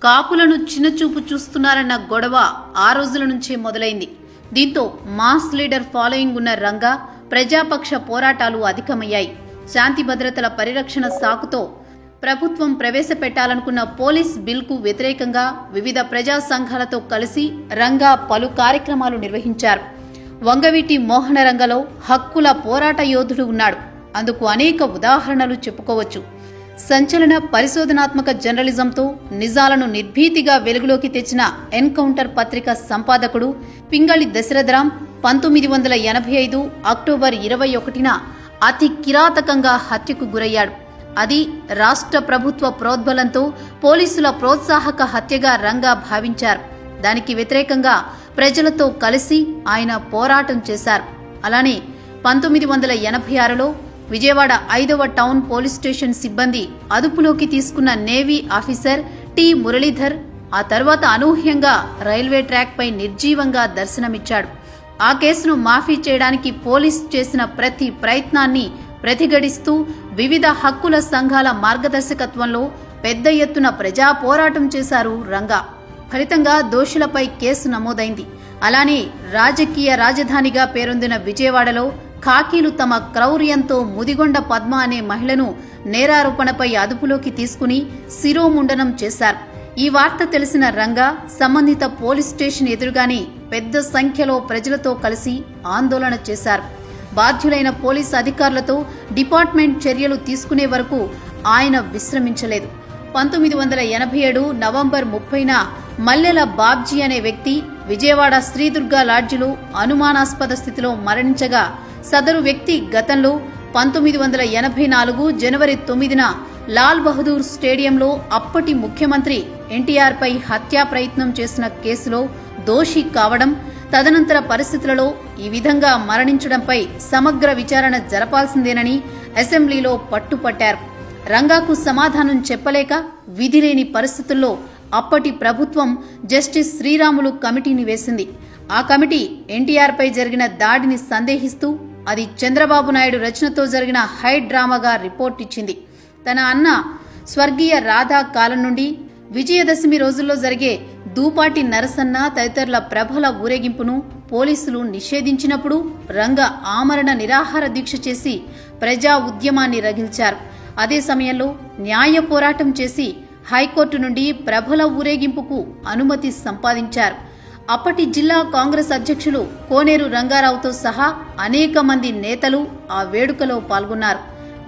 కాపులను చిన్నచూపు చూస్తున్నారన్న గొడవ ఆ రోజుల నుంచే మొదలైంది. దీంతో మాస్ లీడర్ ఫాలోయింగ్ ఉన్న రంగా ప్రజాపక్ష పోరాటాలు అధికమయ్యాయి. శాంతి భద్రతల పరిరక్షణ సాకుతో ప్రభుత్వం ప్రవేశపెట్టాలనుకున్న పోలీస్ బిల్కు వ్యతిరేకంగా వివిధ ప్రజా సంఘాలతో కలిసి రంగా పలు కార్యక్రమాలు నిర్వహించారు. వంగవీటి మోహనరంగలో హక్కుల పోరాట యోధుడు ఉన్నాడు. అందుకు అనేక ఉదాహరణలు చెప్పుకోవచ్చు. సంచలన పరిశోధనాత్మక జర్నలిజంతో నిజాలను నిర్భీతిగా వెలుగులోకి తెచ్చిన ఎన్కౌంటర్ పత్రిక సంపాదకుడు పింగళి దశరథరాం 1985 అక్టోబర్ 21న అతి కిరాతకంగా హత్యకు గురయ్యాడు. అది రాష్ట్ర ప్రభుత్వ ప్రోద్బలంతో పోలీసుల ప్రోత్సాహక హత్యగా రంగా భావించారు. దానికి వ్యతిరేకంగా ప్రజలతో కలిసి ఆయన పోరాటం చేశారు. అలానే 1986లో విజయవాడ 5వ టౌన్ పోలీస్ స్టేషన్ సిబ్బంది అదుపులోకి తీసుకున్న నేవీ ఆఫీసర్ టి మురళీధర్ ఆ తర్వాత అనూహ్యంగా రైల్వే ట్రాక్ పై నిర్జీవంగా దర్శనమిచ్చాడు. ఆ కేసును మాఫీ చేయడానికి పోలీస్ చేసిన ప్రతి ప్రయత్నాన్ని ప్రతిఘటిస్తూ వివిధ హక్కుల సంఘాల మార్గదర్శకత్వంలో పెద్ద ఎత్తున ప్రజా పోరాటం చేశారు రంగా. ఫలితంగా దోషులపై కేసు నమోదైంది. అలానే రాజకీయ రాజధానిగా పేరొందిన విజయవాడలో ఖాకీలు తమ క్రౌర్యంతో ముదిగొండ పద్మ అనే మహిళను నేరారోపణపై అదుపులోకి తీసుకుని శిరోముండనం చేశారు. ఈ వార్త తెలిసిన రంగా సంబంధిత పోలీస్ స్టేషన్ ఎదురుగానే పెద్ద సంఖ్యలో ప్రజలతో కలిసి ఆందోళన చేశారు. బాధ్యులైన పోలీస్ అధికారులతో డిపార్ట్మెంట్ చర్యలు తీసుకునే వరకు ఆయన విశ్రమించలేదు. 1987 నవంబర్ 30న మల్లెల బాబ్జీ అనే వ్యక్తి విజయవాడ శ్రీదుర్గా లాడ్జిలో అనుమానాస్పద స్థితిలో మరణించగా సదరు వ్యక్తి గతంలో 1984 జనవరి 9న లాల్ బహదూర్ స్టేడియంలో అప్పటి ముఖ్యమంత్రి ఎన్టీఆర్ పై హత్యా ప్రయత్నం చేసిన కేసులో దోషి కావడం, తదనంతర పరిస్థితులలో ఈ విధంగా మరణించడంపై సమగ్ర విచారణ జరపాల్సిందేనని అసెంబ్లీలో పట్టుపట్టారు. రంగాకు సమాధానం చెప్పలేక విధిలేని పరిస్థితుల్లో అప్పటి ప్రభుత్వం జస్టిస్ శ్రీరాములు కమిటీని వేసింది. ఆ కమిటీ ఎన్టీఆర్ పై జరిగిన దాడిని సందేహిస్తూ అది చంద్రబాబు నాయుడు రచనతో జరిగిన హై డ్రామాగా రిపోర్ట్ ఇచ్చింది. తన అన్న స్వర్గీయ రాధా కాలం నుండి విజయదశమి రోజుల్లో జరిగే దూపాటి నరసన్న తదితరుల ప్రభల ఊరేగింపును పోలీసులు నిషేధించినప్పుడు రంగా ఆమరణ నిరాహార దీక్ష చేసి ప్రజా ఉద్యమాన్ని రగిల్చారు. అదే సమయంలో న్యాయ పోరాటం చేసి హైకోర్టు నుండి ప్రభల ఊరేగింపుకు అనుమతి సంపాదించారు. అప్పటి జిల్లా కాంగ్రెస్ అధ్యక్షులు కోనేరు రంగారావుతో సహా అనేక మంది నేతలు ఆ వేడుకలో పాల్గొన్నారు.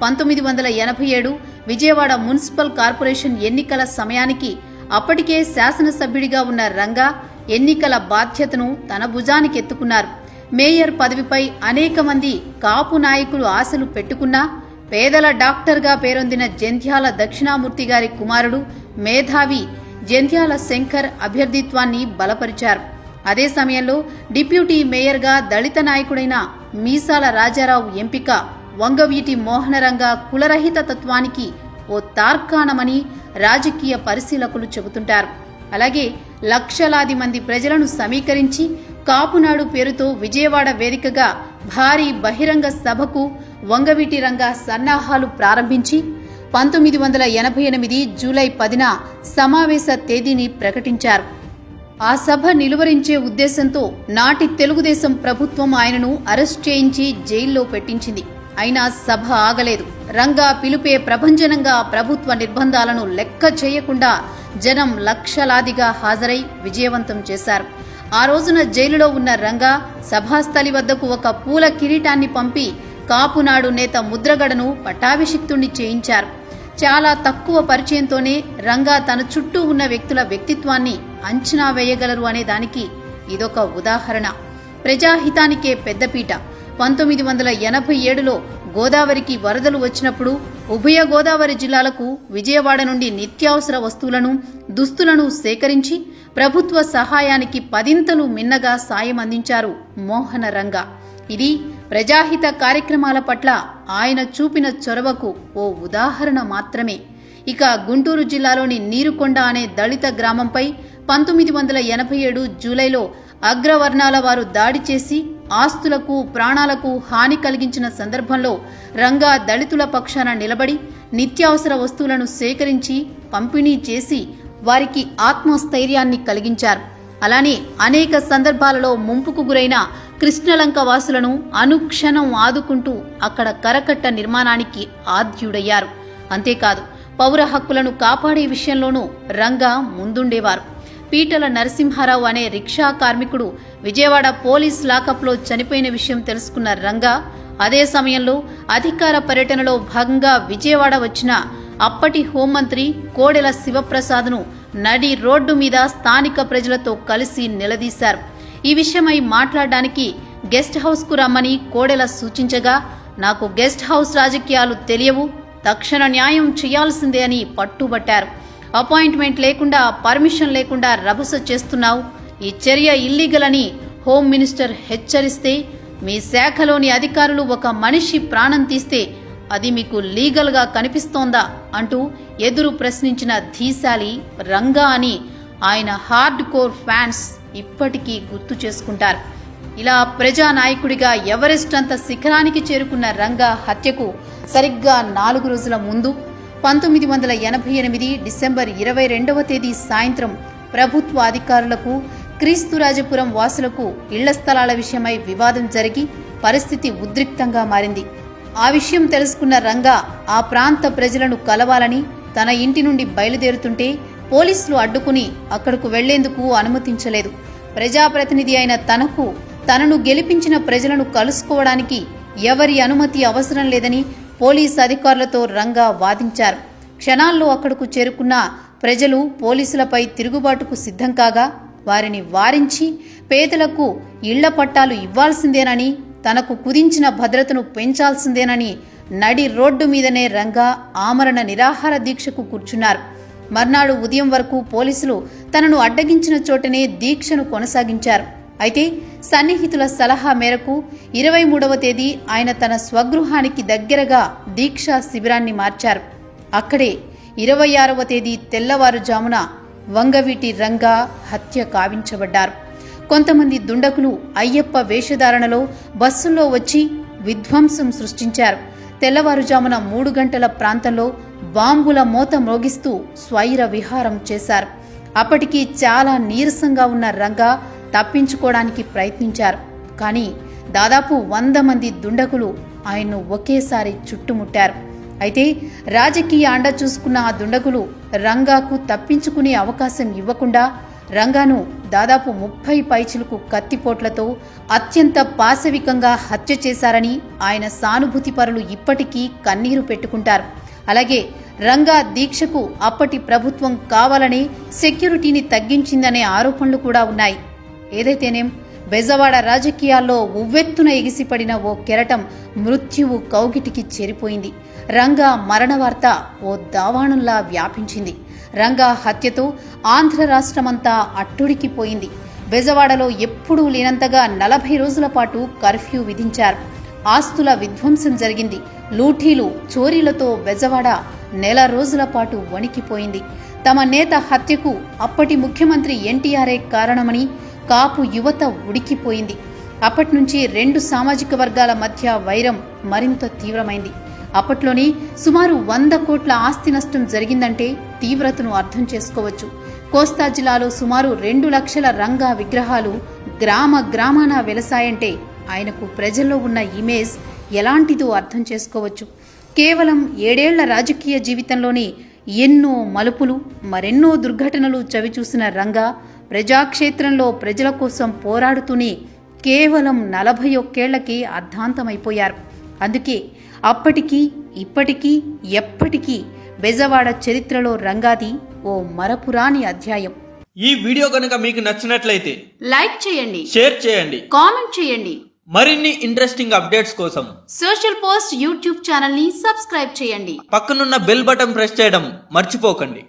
1987 విజయవాడ మున్సిపల్ కార్పొరేషన్ ఎన్నికల సమయానికి అప్పటికే శాసనసభ్యుడిగా ఉన్న రంగా ఎన్నికల బాధ్యతను తన భుజానికి ఎత్తుకున్నారు. మేయర్ పదవిపై అనేక మంది కాపు నాయకులు ఆశలు పెట్టుకున్నా పేదల డాక్టర్గా పేరొందిన జంధ్యాల దక్షిణామూర్తి గారి కుమారుడు మేధావి జంధ్యాల శంకర్ అభ్యర్థిత్వాన్ని బలపరిచారు. అదే సమయంలో డిప్యూటీ మేయర్గా దళిత నాయకుడైన మీసాల రాజారావు ఎంపిక వంగవీటి మోహనరంగ కులరహిత తత్వానికి ఓ తార్కాణమని రాజకీయ పరిశీలకులు చెబుతుంటారు. అలాగే లక్షలాది మంది ప్రజలను సమీకరించి కాపునాడు పేరుతో విజయవాడ వేదికగా భారీ బహిరంగ సభకు వంగవీటి రంగా సన్నాహాలు ప్రారంభించి 1988 జూలై 10న సమావేశ తేదీని ప్రకటించారు. ఆ సభ నిలువరించే ఉద్దేశంతో నాటి తెలుగుదేశం ప్రభుత్వం ఆయనను అరెస్ట్ చేయించి జైల్లో పెట్టించింది. అయినా సభ ఆగలేదు. రంగా పిలుపే ప్రభంజనంగా ప్రభుత్వ నిర్బంధాలను లెక్క చేయకుండా జనం లక్షలాదిగా హాజరై విజయవంతం చేశారు. ఆ రోజున జైలులో ఉన్న రంగా సభాస్థలి వద్దకు ఒక పూల కిరీటాన్ని పంపి కాపునాడు నేత ముద్రగడను పట్టాభిషిక్తుణ్ణి చేయించారు. చాలా తక్కువ పరిచయంతోనే రంగా తన చుట్టూ ఉన్న వ్యక్తుల వ్యక్తిత్వాన్ని అంచనా వేయగలరు అనే దానికి ఇదొక ఉదాహరణ. ప్రజాహితానికే పెద్దపీట. 1987లో గోదావరికి వరదలు వచ్చినప్పుడు ఉభయ గోదావరి జిల్లాలకు విజయవాడ నుండి నిత్యావసర వస్తువులను, దుస్తులను సేకరించి ప్రభుత్వ సహాయానికి 10ంతలు మిన్నగా సాయం అందించారు మోహన రంగా. ఇది ప్రజాహిత కార్యక్రమాల పట్ల ఆయన చూపిన చొరవకు ఓ ఉదాహరణ మాత్రమే. ఇక గుంటూరు జిల్లాలోని నీరుకొండ అనే దళిత గ్రామంపై 1987 జూలైలో అగ్రవర్ణాల వారు దాడి చేసి ఆస్తులకు, ప్రాణాలకు హాని కలిగించిన సందర్భంలో రంగా దళితుల పక్షాన నిలబడి నిత్యావసర వస్తువులను సేకరించి పంపిణీ చేసి వారికి ఆత్మస్థైర్యాన్ని కలిగించారు. అలానే అనేక సందర్భాలలో ముంపుకు గురైన కృష్ణలంక వాసులను అనుక్షణం ఆదుకుంటూ అక్కడ కరకట్ట నిర్మాణానికి ఆద్యుడయ్యారు. అంతేకాదు పౌర హక్కులను కాపాడే విషయంలోనూ రంగా ముందుండేవారు. పీటల నరసింహారావు అనే రిక్షా కార్మికుడు విజయవాడ పోలీస్ లాకప్లో చనిపోయిన విషయం తెలుసుకున్న రంగా అదే సమయంలో అధికార పర్యటనలో భాగంగా విజయవాడ వచ్చిన అప్పటి హోంమంత్రి కోడెల శివప్రసాద్ను నడి రోడ్డు మీద స్థానిక ప్రజలతో కలిసి నిలదీశారు. ఈ విషయమై మాట్లాడడానికి గెస్ట్ హౌస్కు రమ్మని కోడెల సూచించగా, నాకు గెస్ట్ హౌస్ రాజకీయాలు తెలియవు, తక్షణ న్యాయం చేయాల్సిందే అని పట్టుబట్టారు. అపాయింట్మెంట్ లేకుండా, పర్మిషన్ లేకుండా రభస చేస్తున్నావు, ఈ చర్య ఇల్లీగల్ అని హోమ్ మినిస్టర్ హెచ్చరిస్తే, మీ శాఖలోని అధికారులు ఒక మనిషి ప్రాణం తీస్తే అది మీకు లీగల్గా కనిపిస్తోందా అంటూ ఎదురు ప్రశ్నించిన ధీశాలి రంగా అని ఆయన హార్డ్ కోర్ ఫ్యాన్స్ ఇప్పటికీ గుర్తు చేసుకుంటారు. ఇలా ప్రజానాయకుడిగా ఎవరెస్ట్ అంత శిఖరానికి చేరుకున్న రంగా హత్యకు సరిగ్గా 4 రోజుల ముందు 1988 డిసెంబర్ 22వ తేదీ సాయంత్రం ప్రభుత్వ అధికారులకు, క్రీస్తురాజపురం వాసులకు ఇళ్ల స్థలాల విషయమై వివాదం జరిగి పరిస్థితి ఉద్రిక్తంగా మారింది. ఆ విషయం తెలుసుకున్న రంగా ఆ ప్రాంత ప్రజలను కలవాలని తన ఇంటి నుండి బయలుదేరుతుంటే పోలీసులు అడ్డుకుని అక్కడకు వెళ్లేందుకు అనుమతించలేదు. ప్రజాప్రతినిధి అయిన తనను గెలిపించిన ప్రజలను కలుసుకోవడానికి ఎవరి అనుమతి అవసరం లేదని పోలీసు అధికారులతో రంగా వాదించారు. క్షణాల్లో అక్కడకు చేరుకున్న ప్రజలు పోలీసులపై తిరుగుబాటుకు సిద్ధం కాగా వారిని వారించి పేదలకు ఇళ్ల పట్టాలు ఇవ్వాల్సిందేనని, తనకు కుదించిన భద్రతను పెంచాల్సిందేనని నడి రోడ్డు మీదనే రంగా ఆమరణ నిరాహార దీక్షకు కూర్చున్నారు. మర్నాడు ఉదయం వరకు పోలీసులు తనను అడ్డగించిన చోటనే దీక్షను కొనసాగించారు. అయితే సన్నిహితుల సలహా మేరకు 23వ తేదీ ఆయన తన స్వగృహానికి దగ్గరగా దీక్షా శిబిరాన్ని మార్చారు. అక్కడే 26వ తేదీ తెల్లవారుజామున వంగవీటి రంగా హత్య కావించబడ్డారు. కొంతమంది దుండకులు అయ్యప్ప వేషధారణలో బస్సుల్లో వచ్చి విధ్వంసం సృష్టించారు. తెల్లవారుజామున 3 గంటల ప్రాంతంలో బాంబుల మోత మ్రోగిస్తూ స్వైర విహారం చేశారు. అప్పటికి చాలా నీరసంగా ఉన్న రంగా తప్పించుకోవడానికి ప్రయత్నించారు. కానీ దాదాపు 100 మంది దుండకులు ఆయన్ను ఒకేసారి చుట్టుముట్టారు. అయితే రాజకీయ అండ చూసుకున్న ఆ దుండగులు రంగాకు తప్పించుకునే అవకాశం ఇవ్వకుండా రంగాను దాదాపు 30 పైచిలకు కత్తిపోట్లతో అత్యంత పాశవికంగా హత్య చేశారని ఆయన సానుభూతి పరులు ఇప్పటికీ కన్నీరు పెట్టుకుంటారు. అలాగే రంగా దీక్షకు అప్పటి ప్రభుత్వం కావాలనే సెక్యూరిటీని తగ్గించిందనే ఆరోపణలు కూడా ఉన్నాయి. ఏదైతేనేం బెజవాడ రాజకీయాల్లో ఉవ్వెత్తున ఎగిసిపడిన ఓ కెరటం మృత్యువు కౌగిటికి చేరిపోయింది. రంగా మరణ వార్త ఓ దావాణంలా వ్యాపించింది. రంగా హత్యతో ఆంధ్ర రాష్ట్రమంతా అట్టుడికిపోయింది. బెజవాడలో ఎప్పుడూ లేనంతగా 40 రోజుల పాటు కర్ఫ్యూ విధించారు. ఆస్తుల విధ్వంసం జరిగింది. లూఠీలు, చోరీలతో బెజవాడ నెల రోజుల పాటు వణికిపోయింది. తమ నేత హత్యకు అప్పటి ముఖ్యమంత్రి ఎన్టీఆర్ఏ కారణమని కాపు యువత ఉడికిపోయింది. అప్పట్నుంచి 2 సామాజిక వర్గాల మధ్య వైరం మరింత తీవ్రమైంది. అప్పట్లోనే సుమారు 100 కోట్ల ఆస్తి నష్టం జరిగిందంటే తీవ్రతను అర్థం చేసుకోవచ్చు. కోస్తా జిల్లాలో సుమారు 2 లక్షల రంగా విగ్రహాలు గ్రామాన వెలసాయంటే ఆయనకు ప్రజల్లో ఉన్న ఇమేజ్ ఎలాంటిదో అర్థం చేసుకోవచ్చు. కేవలం 7 ఏళ్ల రాజకీయ జీవితంలోనే ఎన్నో మలుపులు, మరెన్నో దుర్ఘటనలు చవిచూసిన రంగా ప్రజాక్షేత్రంలో ప్రజల కోసం పోరాడుతూనే కేవలం 41 ఏళ్లకే అర్ధాంతమైపోయారు. అందుకే అప్పటికీ ఇప్పటికీ ఎప్పటికీ బెజవాడ చరిత్రలో రంగాది ఓ మరపురాని అధ్యాయం. ఈ వీడియో కనుక మీకు నచ్చినట్లయితే లైక్ చేయండి, షేర్ చేయండి, కామెంట్ చేయండి. మరిన్ని ఇంట్రెస్టింగ్ అప్డేట్స్ కోసం సోషల్ పోస్ట్ యూట్యూబ్ ఛానల్ ని సబ్స్క్రైబ్ చేయండి. పక్కనున్న బెల్ బటన్ ప్రెస్ చేయడం మర్చిపోకండి.